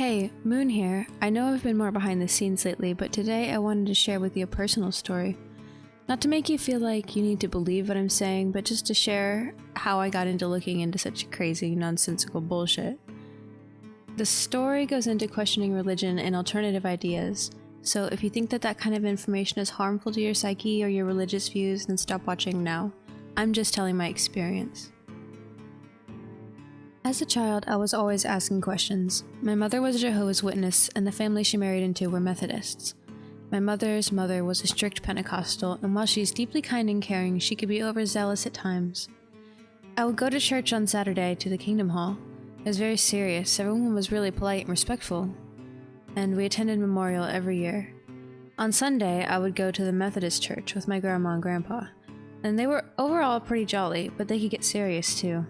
Hey, Moon here. I know I've been more behind the scenes lately, but today I wanted to share with you a personal story. Not to make you feel like you need to believe what I'm saying, but just to share how I got into looking into such crazy, nonsensical bullshit. The story goes into questioning religion and alternative ideas, so if you think that that kind of information is harmful to your psyche or your religious views, then stop watching now. I'm just telling my experience. As a child, I was always asking questions. My mother was a Jehovah's Witness, and the family she married into were Methodists. My mother's mother was a strict Pentecostal, and while she's deeply kind and caring, she could be overzealous at times. I would go to church on Saturday to the Kingdom Hall. It was very serious, everyone was really polite and respectful, and we attended memorial every year. On Sunday, I would go to the Methodist church with my grandma and grandpa, and they were overall pretty jolly, but they could get serious too.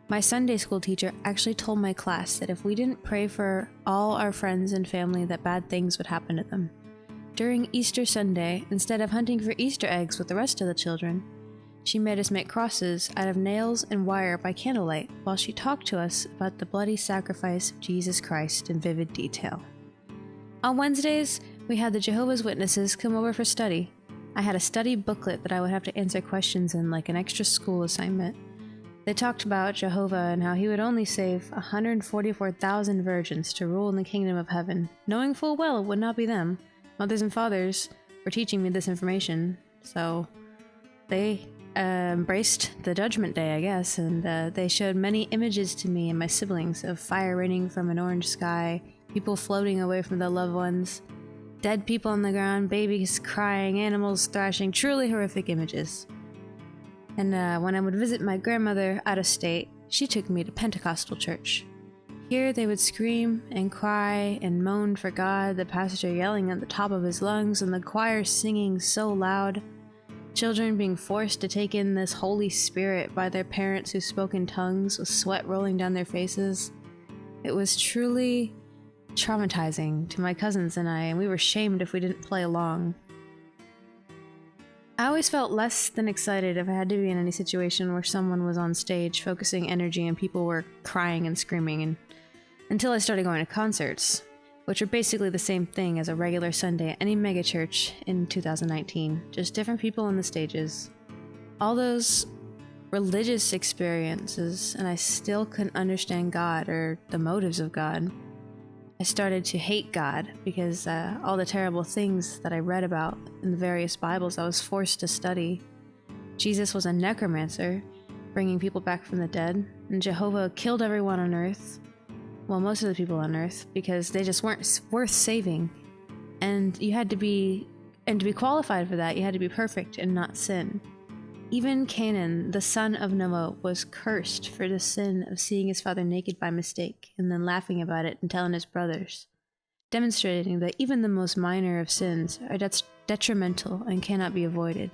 My Sunday school teacher actually told my class that if we didn't pray for all our friends and family, that bad things would happen to them. During Easter Sunday, instead of hunting for Easter eggs with the rest of the children, she made us make crosses out of nails and wire by candlelight while she talked to us about the bloody sacrifice of Jesus Christ in vivid detail. On Wednesdays, we had the Jehovah's Witnesses come over for study. I had a study booklet that I would have to answer questions in like an extra school assignment. They talked about Jehovah and how he would only save 144,000 virgins to rule in the kingdom of heaven, knowing full well it would not be them. Mothers and fathers were teaching me this information, so they embraced the judgment day, I guess, and they showed many images to me and my siblings of fire raining from an orange sky, people floating away from their loved ones, dead people on the ground, babies crying, animals thrashing, truly horrific images. And when I would visit my grandmother out of state, she took me to Pentecostal church. Here they would scream and cry and moan for God, the pastor yelling at the top of his lungs and the choir singing so loud, children being forced to take in this Holy Spirit by their parents who spoke in tongues with sweat rolling down their faces. It was truly traumatizing to my cousins and I, and we were shamed if we didn't play along. I always felt less than excited if I had to be in any situation where someone was on stage focusing energy and people were crying and screaming, and until I started going to concerts, which are basically the same thing as a regular Sunday at any megachurch in 2019, just different people on the stages. All those religious experiences, and I still couldn't understand God or the motives of God. I started to hate God because all the terrible things that I read about in the various Bibles I was forced to study. Jesus was a necromancer, bringing people back from the dead, and Jehovah killed everyone on earth, well, most of the people on earth, because they just weren't worth saving. And to be qualified for that, you had to be perfect and not sin. Even Canaan, the son of Noah, was cursed for the sin of seeing his father naked by mistake and then laughing about it and telling his brothers, demonstrating that even the most minor of sins are detrimental and cannot be avoided.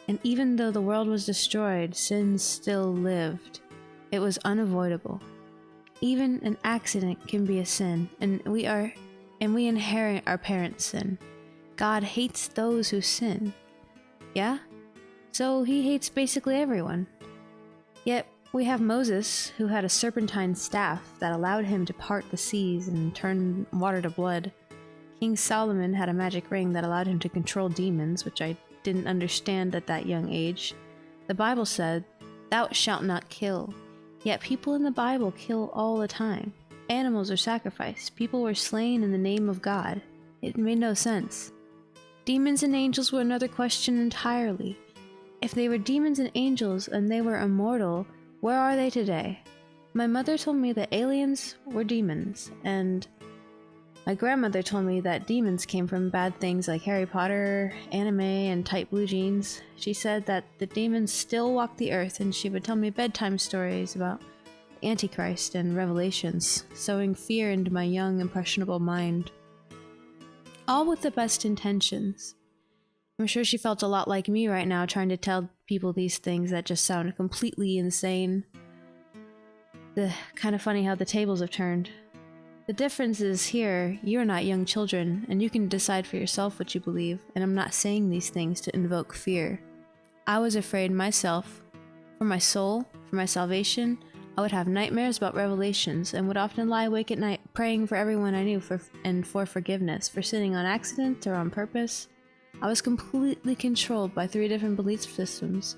And even though the world was destroyed, sin still lived. It was unavoidable. Even an accident can be a sin, and we inherit our parents' sin. God hates those who sin. Yeah? So he hates basically everyone. Yet we have Moses, who had a serpentine staff that allowed him to part the seas and turn water to blood. King Solomon had a magic ring that allowed him to control demons, which I didn't understand at that young age. The Bible said, "Thou shalt not kill." Yet people in the Bible kill all the time. Animals are sacrificed. People were slain in the name of God. It made no sense. Demons and angels were another question entirely. If they were demons and angels and they were immortal, where are they today? My mother told me that aliens were demons, and my grandmother told me that demons came from bad things like Harry Potter, anime, and tight blue jeans. She said that the demons still walk the earth, and she would tell me bedtime stories about the Antichrist and Revelations, sowing fear into my young, impressionable mind. All with the best intentions. I'm sure she felt a lot like me right now, trying to tell people these things that just sound completely insane. Kind of funny how the tables have turned. The difference is here, you're not young children, and you can decide for yourself what you believe, and I'm not saying these things to invoke fear. I was afraid myself, for my soul, for my salvation, I would have nightmares about revelations and would often lie awake at night praying for everyone I knew for forgiveness for sinning on accident or on purpose. I was completely controlled by 3 different belief systems,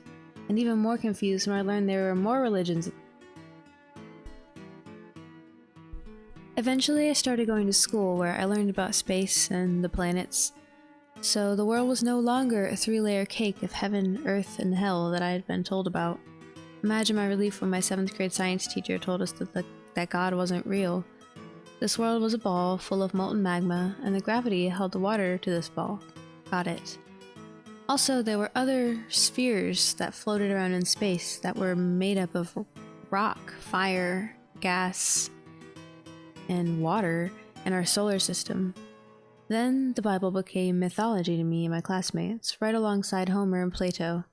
and even more confused when I learned there were more religions. Eventually, I started going to school where I learned about space and the planets. So the world was no longer a 3-layer cake of heaven, earth, and hell that I had been told about. Imagine my relief when my 7th grade science teacher told us that God wasn't real. This world was a ball full of molten magma, and the gravity held the water to this ball. Got it. Also, there were other spheres that floated around in space that were made up of rock, fire, gas, and water in our solar system. Then the Bible became mythology to me and my classmates, right alongside Homer and Plato.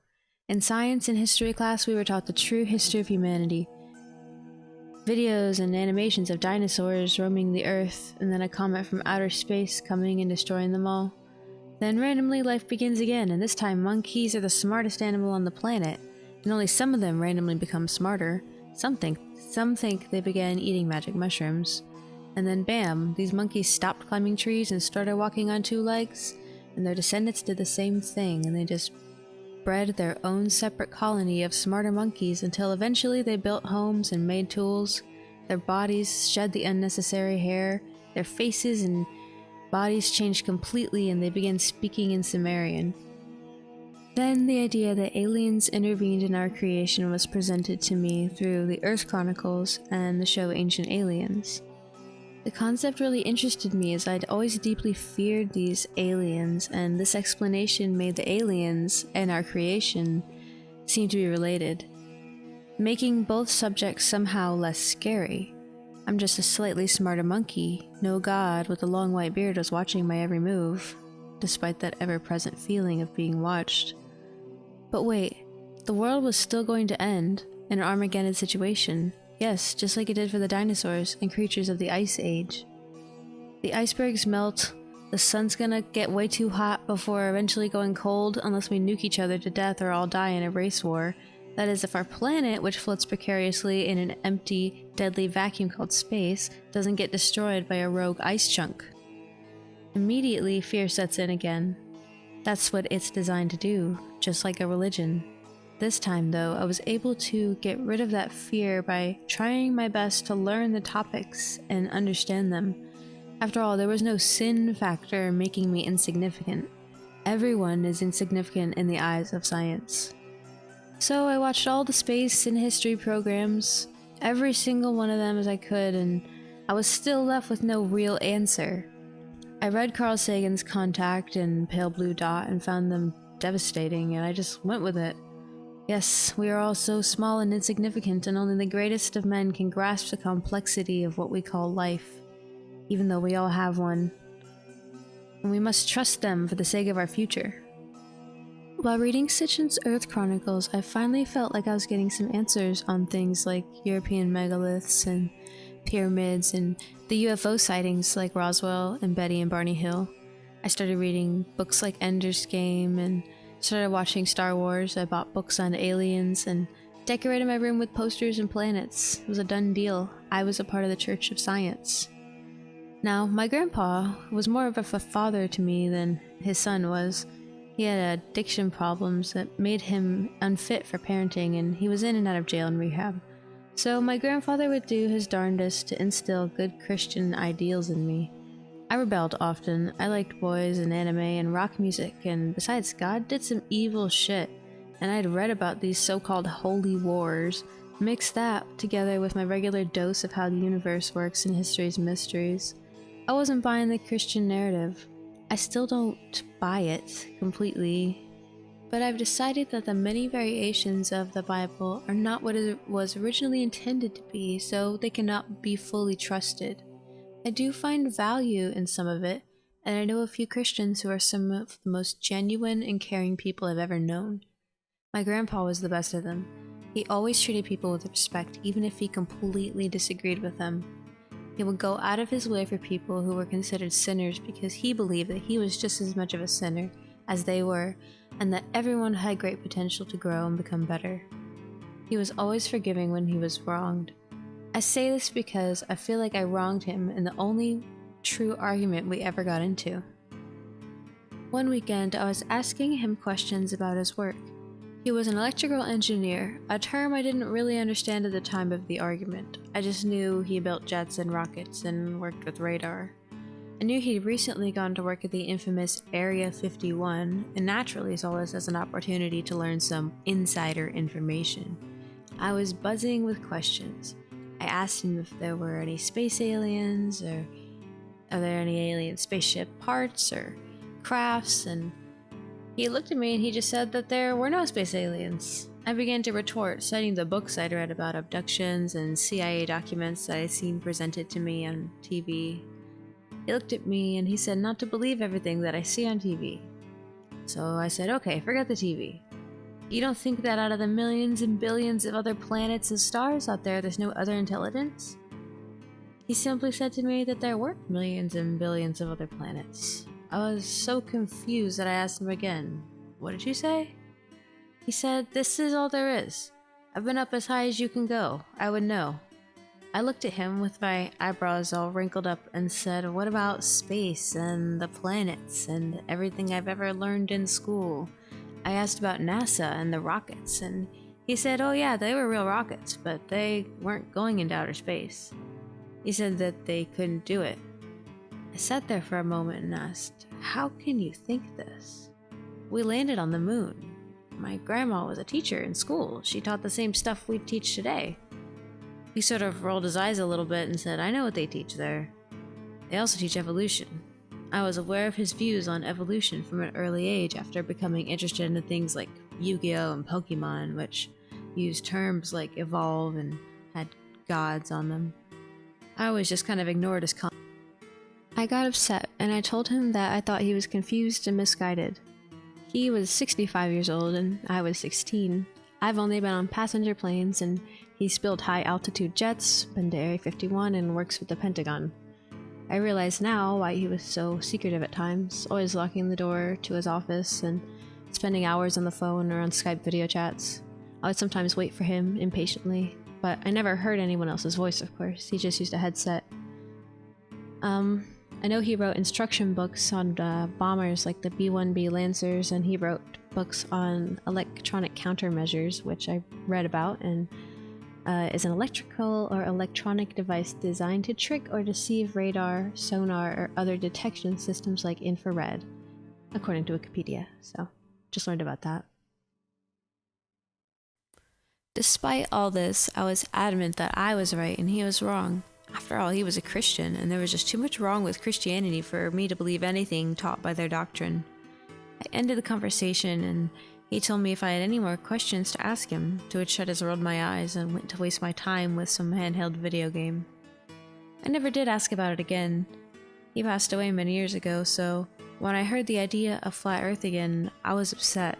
In science and history class, we were taught the true history of humanity. Videos and animations of dinosaurs roaming the earth, and then a comet from outer space coming and destroying them all. Then randomly life begins again, and this time monkeys are the smartest animal on the planet, and only some of them randomly become smarter. Some think they began eating magic mushrooms. And then bam, these monkeys stopped climbing trees and started walking on 2 legs, and their descendants did the same thing, and they just bred their own separate colony of smarter monkeys until eventually they built homes and made tools. Their bodies shed the unnecessary hair, their faces and bodies changed completely, and they began speaking in Sumerian. Then the idea that aliens intervened in our creation was presented to me through the Earth Chronicles and the show Ancient Aliens. The concept really interested me as I'd always deeply feared these aliens, and this explanation made the aliens and our creation seem to be related, making both subjects somehow less scary. I'm just a slightly smarter monkey. No god with a long white beard was watching my every move, despite that ever-present feeling of being watched. But wait, the world was still going to end in an Armageddon situation. Yes, just like it did for the dinosaurs and creatures of the Ice Age. The icebergs melt, the sun's gonna get way too hot before eventually going cold unless we nuke each other to death or all die in a race war. That is, if our planet, which floats precariously in an empty, deadly vacuum called space, doesn't get destroyed by a rogue ice chunk. Immediately, fear sets in again. That's what it's designed to do, just like a religion. This time, though, I was able to get rid of that fear by trying my best to learn the topics and understand them. After all, there was no sin factor making me insignificant. Everyone is insignificant in the eyes of science. So I watched all the space and history programs, every single one of them as I could, and I was still left with no real answer. I read Carl Sagan's Contact and Pale Blue Dot and found them devastating, and I just went with it. Yes, we are all so small and insignificant, and only the greatest of men can grasp the complexity of what we call life, even though we all have one. And we must trust them for the sake of our future. While reading Sitchin's Earth Chronicles, I finally felt like I was getting some answers on things like European megaliths and pyramids and the UFO sightings like Roswell and Betty and Barney Hill. I started reading books like Ender's Game and started watching Star Wars. I bought books on aliens and decorated my room with posters and planets. It was a done deal. I was a part of the Church of Science. Now, my grandpa was more of a father to me than his son was. He had addiction problems that made him unfit for parenting, and he was in and out of jail and rehab. So my grandfather would do his darndest to instill good Christian ideals in me. I rebelled often. I liked boys and anime and rock music, and besides, God did some evil shit, and I'd read about these so-called holy wars. Mix that together with my regular dose of how the universe works and history's mysteries. I wasn't buying the Christian narrative. I still don't buy it completely, but I've decided that the many variations of the Bible are not what it was originally intended to be, so they cannot be fully trusted. I do find value in some of it, and I know a few Christians who are some of the most genuine and caring people I've ever known. My grandpa was the best of them. He always treated people with respect, even if he completely disagreed with them. He would go out of his way for people who were considered sinners because he believed that he was just as much of a sinner as they were, and that everyone had great potential to grow and become better. He was always forgiving when he was wronged. I say this because I feel like I wronged him in the only true argument we ever got into. One weekend, I was asking him questions about his work. He was an electrical engineer, a term I didn't really understand at the time of the argument. I just knew he built jets and rockets and worked with radar. I knew he'd recently gone to work at the infamous Area 51, and naturally saw this as an opportunity to learn some insider information. I was buzzing with questions. I asked him if there were any space aliens, or are there any alien spaceship parts or crafts, and he looked at me and he just said that there were no space aliens. I began to retort, citing the books I'd read about abductions and CIA documents that I'd seen presented to me on TV. He looked at me and he said not to believe everything that I see on TV. So I said, okay, forget the TV. You don't think that out of the millions and billions of other planets and stars out there, there's no other intelligence? He simply said to me that there were millions and billions of other planets. I was so confused that I asked him again, what did you say? He said, this is all there is. I've been up as high as you can go. I would know. I looked at him with my eyebrows all wrinkled up and said, what about space and the planets and everything I've ever learned in school? I asked about NASA and the rockets, and he said, oh yeah, they were real rockets, but they weren't going into outer space. He said that they couldn't do it. I sat there for a moment and asked, how can you think this? We landed on the moon. My grandma was a teacher in school. She taught the same stuff we teach today. He sort of rolled his eyes a little bit and said, I know what they teach there. They also teach evolution. I was aware of his views on evolution from an early age after becoming interested in things like Yu-Gi-Oh! And Pokemon, which used terms like evolve and had gods on them. I always just kind of ignored his comments. I got upset and I told him that I thought he was confused and misguided. He was 65 years old and I was 16. I've only been on passenger planes, and he's built high-altitude jets, been to Area 51, and works with the Pentagon. I realize now why he was so secretive at times, always locking the door to his office and spending hours on the phone or on Skype video chats. I would sometimes wait for him impatiently, but I never heard anyone else's voice, of course. He just used a headset. I know he wrote instruction books on bombers like the B-1B Lancers, and he wrote books on electronic countermeasures, which I read about, and is an electrical or electronic device designed to trick or deceive radar, sonar, or other detection systems like infrared, according to Wikipedia. So, just learned about that. Despite all this, I was adamant that I was right and he was wrong. After all, he was a Christian, and there was just too much wrong with Christianity for me to believe anything taught by their doctrine. I ended the conversation, and he told me if I had any more questions to ask him, to which I just rolled my eyes and went to waste my time with some handheld video game. I never did ask about it again. He passed away many years ago, so when I heard the idea of flat Earth again, I was upset.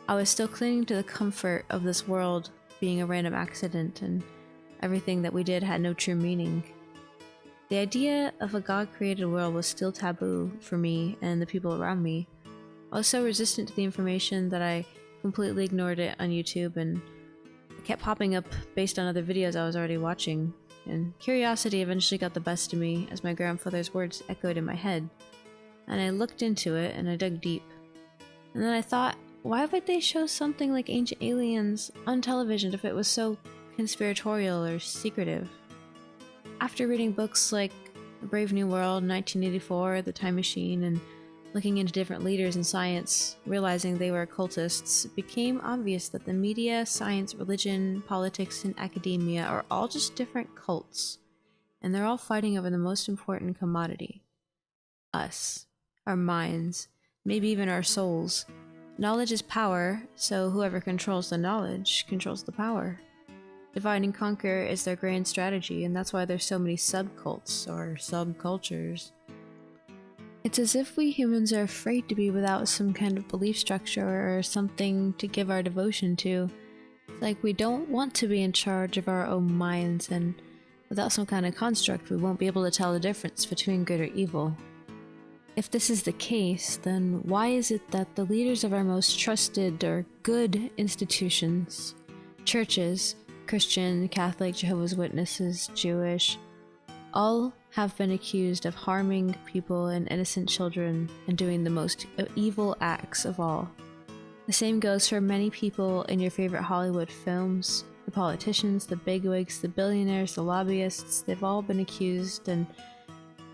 I was still clinging to the comfort of this world being a random accident, and everything that we did had no true meaning. The idea of a God-created world was still taboo for me and the people around me. I was so resistant to the information that I completely ignored it on YouTube, and it kept popping up based on other videos I was already watching, and curiosity eventually got the best of me as my grandfather's words echoed in my head. And I looked into it and I dug deep. And then I thought, why would they show something like ancient aliens on television if it was so conspiratorial or secretive? After reading books like A Brave New World, 1984, The Time Machine, and looking into different leaders in science, realizing they were occultists, it became obvious that the media, science, religion, politics, and academia are all just different cults, and they're all fighting over the most important commodity: us, our minds, maybe even our souls. Knowledge is power, so whoever controls the knowledge controls the power. Divide and conquer is their grand strategy, and that's why there's so many subcults or subcultures. It's as if we humans are afraid to be without some kind of belief structure or something to give our devotion to. It's like we don't want to be in charge of our own minds, and without some kind of construct we won't be able to tell the difference between good or evil. If this is the case, then why is it that the leaders of our most trusted or good institutions Churches, Christian, Catholic, Jehovah's Witnesses, Jewish, all have been accused of harming people and innocent children and doing the most evil acts of all. The same goes for many people in your favorite Hollywood films. The politicians, the bigwigs, the billionaires, the lobbyists, they've all been accused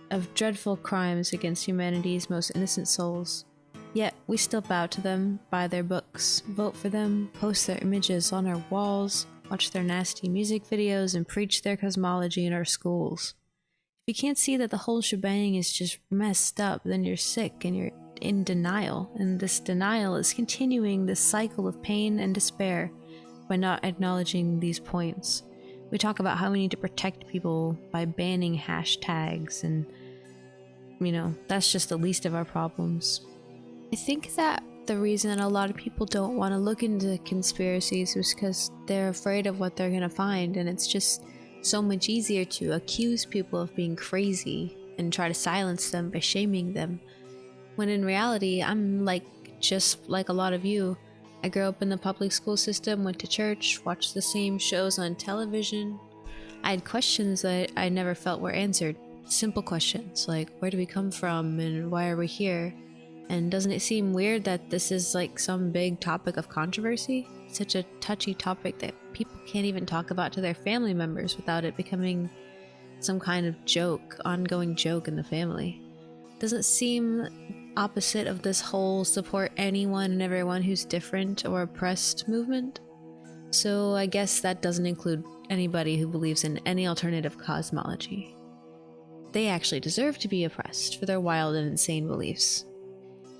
of dreadful crimes against humanity's most innocent souls. Yet we still bow to them, buy their books, vote for them, post their images on our walls, watch their nasty music videos, and preach their cosmology in our schools. If you can't see that the whole shebang is just messed up, then you're sick and you're in denial, and this denial is continuing this cycle of pain and despair by not acknowledging these points. We talk about how we need to protect people by banning hashtags, and that's just the least of our problems. I think that the reason a lot of people don't want to look into conspiracies is because they're afraid of what they're going to find, and it's just so much easier to accuse people of being crazy and try to silence them by shaming them. When in reality, I'm just like a lot of you. I grew up in the public school system, went to church, watched the same shows on television. I had questions that I never felt were answered. Simple questions like, where do we come from and why are we here? And doesn't it seem weird that this is like some big topic of controversy? Such a touchy topic that people can't even talk about to their family members without it becoming some kind of ongoing joke in the family. Doesn't seem opposite of this whole support anyone and everyone who's different or oppressed movement. So I guess that doesn't include anybody who believes in any alternative cosmology. They actually deserve to be oppressed for their wild and insane beliefs.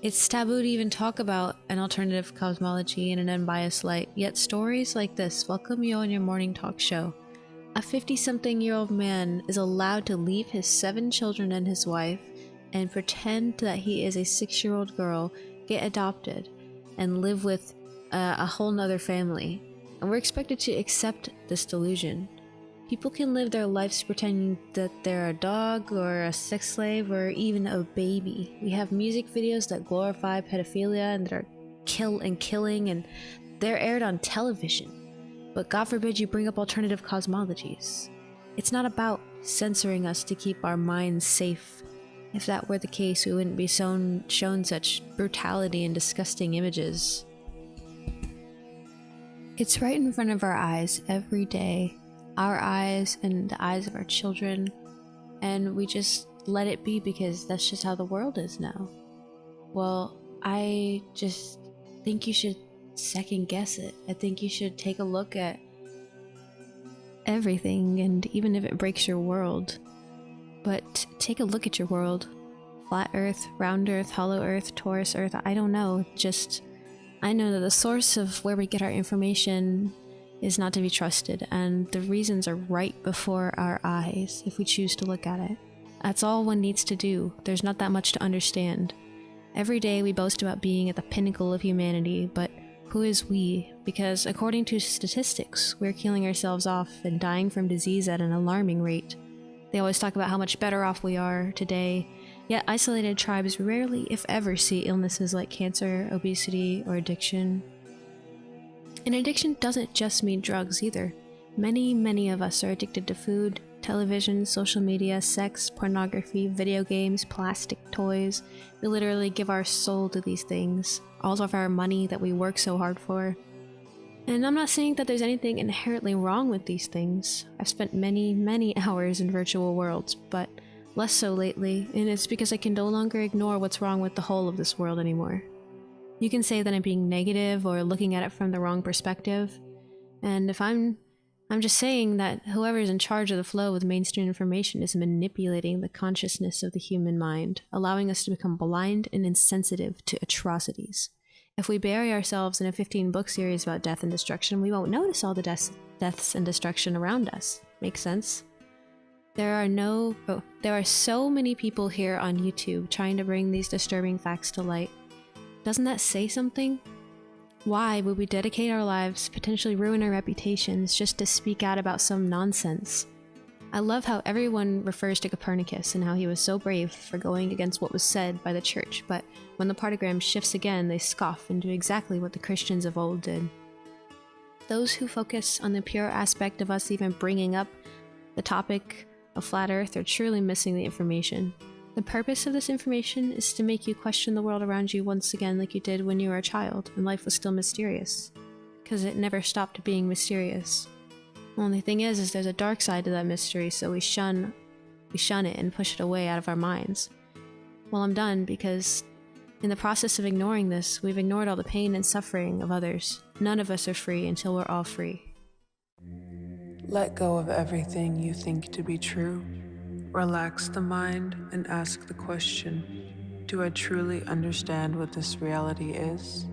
It's taboo to even talk about an alternative cosmology in an unbiased light, yet stories like this welcome you on your morning talk show. A 50-something-year-old man is allowed to leave his 7 children and his wife and pretend that he is a 6-year-old girl, get adopted, and live with a whole nother family. And we're expected to accept this delusion. People can live their lives pretending that they're a dog or a sex slave or even a baby. We have music videos that glorify pedophilia and that are killing, and they're aired on television. But God forbid you bring up alternative cosmologies. It's not about censoring us to keep our minds safe. If that were the case, we wouldn't be shown such brutality and disgusting images. It's right in front of our eyes every day. Our eyes and the eyes of our children, and we just let it be because that's just how the world is now. Well, I just think you should second guess it. I think you should take a look at everything, and even if it breaks your world, but take a look at your world. Flat Earth, round Earth, hollow Earth, torus Earth, I don't know. I know that the source of where we get our information is not to be trusted, and the reasons are right before our eyes if we choose to look at it. That's all one needs to do. There's not that much to understand. Every day we boast about being at the pinnacle of humanity, but who is we? Because according to statistics, we're killing ourselves off and dying from disease at an alarming rate. They always talk about how much better off we are today, yet isolated tribes rarely, if ever, see illnesses like cancer, obesity, or addiction. And addiction doesn't just mean drugs either. Many of us are addicted to food, television, social media, sex, pornography, video games, plastic toys. We literally give our soul to these things, all of our money that we work so hard for. And I'm not saying that there's anything inherently wrong with these things. I've spent many hours in virtual worlds, but less so lately, and it's because I can no longer ignore what's wrong with the whole of this world anymore. You can say that I'm being negative or looking at it from the wrong perspective, and if I'm just saying that whoever's in charge of the flow with mainstream information is manipulating the consciousness of the human mind, allowing us to become blind and insensitive to atrocities. If we bury ourselves in a 15-book series about death and destruction, we won't notice all the deaths and destruction around us. Makes sense? There are so many people here on YouTube trying to bring these disturbing facts to light. Doesn't that say something? Why would we dedicate our lives, potentially ruin our reputations, just to speak out about some nonsense? I love how everyone refers to Copernicus and how he was so brave for going against what was said by the church, but when the partogram shifts again, they scoff and do exactly what the Christians of old did. those who focus on the pure aspect of us even bringing up the topic of flat Earth are truly missing the information. The purpose of this information is to make you question the world around you once again like you did when you were a child and life was still mysterious. Because it never stopped being mysterious. The only thing is there's a dark side to that mystery, so we shun it and push it away out of our minds. Well, I'm done, because in the process of ignoring this, we've ignored all the pain and suffering of others. None of us are free until we're all free. Let go of everything you think to be true. Relax the mind and ask the question, do I truly understand what this reality is?